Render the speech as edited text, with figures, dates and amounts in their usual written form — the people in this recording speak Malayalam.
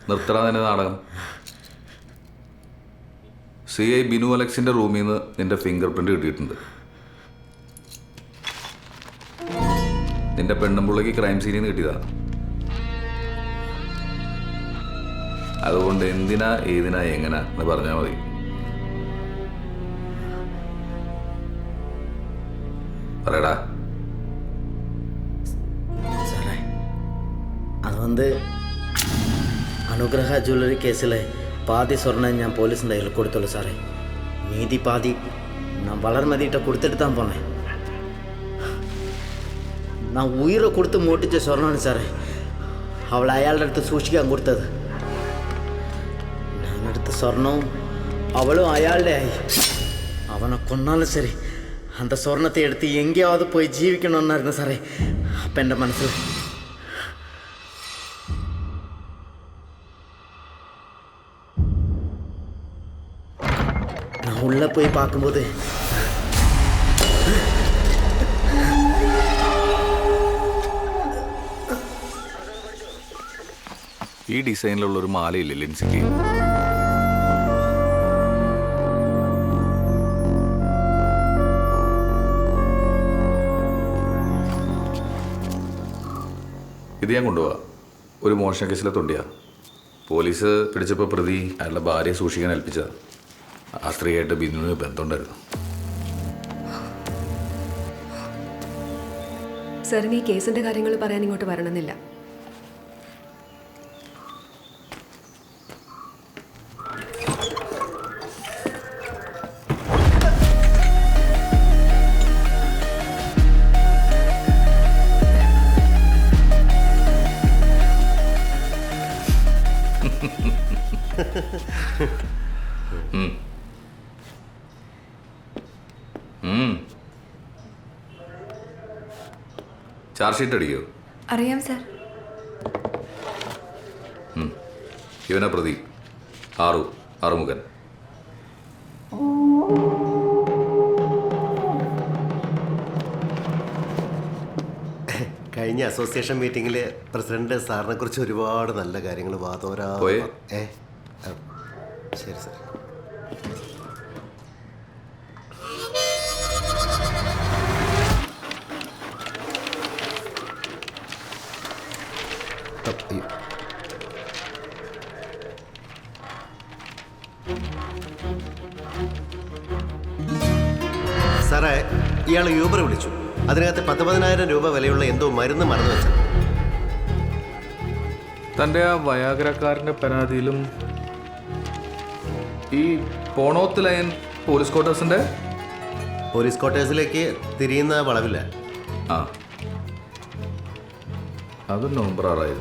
നിർത്തടാ നിന്റെ നാടകം. CI ബിനു അലക്സിന്റെ റൂമിൽ നിന്ന് നിന്റെ ഫിംഗർ പ്രിന്റ് കിട്ടിയിട്ടുണ്ട്. നിന്റെ പെണ്ണുമ്പുള്ളക്ക് ക്രൈം സീനിൽ നിന്ന് കിട്ടിയതാ. അതുകൊണ്ട് എന്തിനാ ഏതിനാ എങ്ങനാ എന്ന് പറഞ്ഞാൽ മതി. പറയടാ. സാറേ, അത് അനുഗ്രഹ ജ്വല്ലറി കേസിലെ பாதி சொர்ணம் ഞാൻ പോലീസിൻ്റെ കയ്യിൽ കൊടുത്തുള്ളൂ സാറേ. மீதி பாதி நான் வளர்மதிகிட்ட கொடுத்துட்டு தான் போனேன். நான் உயிரை கொடுத்து மூட்டிச்ச சொர்ணம் സാറേ അവളെ അയാളുടെ അടുത്ത് സൂക്ഷിക്കാൻ കൊടുത്തത്. ഞാൻ എടുത്ത സ്വർണവും അവളും അയാളുടെ ആയി. അവനെ കൊന്നാലും ശരി அந்த സ്വർണത്തെ എടുത്ത് എങ്കേയാவது പോയി ജീവിക്കണമെന്നായിരുന്നു സാറേ അപ്പം എൻ്റെ മനസ്സിൽ. நான் உள்ளே போய் பார்க்கும்போது ഈ ഡിസൈനിലുള്ള ഒരു മാലയില്ലേ ലിൻസിക്ക്? ഇത് ഞാൻ കൊണ്ടുപോവാ. ഒരു മോഷണ കേസിലെ തൊണ്ടിയാ. പോലീസ് പിടിച്ചപ്പോൾ പ്രതി അയാളുടെ ഭാര്യയെ സൂക്ഷിക്കാൻ ഏൽപ്പിച്ചതാ. ആ സ്ത്രീയായിട്ട് ബിനുവിന് ബന്ധമുണ്ടായിരുന്നു. സാറിന് ഈ കേസിന്റെ കാര്യങ്ങൾ പറയാൻ ഇങ്ങോട്ട് വരണമെന്നില്ല. ചാർജ് ഷീറ്റ് അടിക്കോ? അറിയാം സാർ. ഇവനാ പ്രതി ആറുമുഖൻ. കഴിഞ്ഞ അസോസിയേഷൻ മീറ്റിംഗിൽ പ്രസിഡന്റ് സാറിനെ കുറിച്ച് ഒരുപാട് നല്ല കാര്യങ്ങൾ വാദോരാ. ശരി സാർ. സാറേ, ഇയാൾ യൂബർ വിളിച്ചു. അതിനകത്ത് 19,000 രൂപ വിലയുള്ള എന്തോ മരുന്ന് മറന്നു വെച്ചു. തൻ്റെ ആ വയാഗ്രക്കാരൻ്റെ പരാതിയിലും ഈ പോണോത്ത് ലൈൻ പോലീസ് ക്വാർട്ടേഴ്സിലേക്ക് തിരിയുന്ന വളവില്ല. അത് നവംബർ 6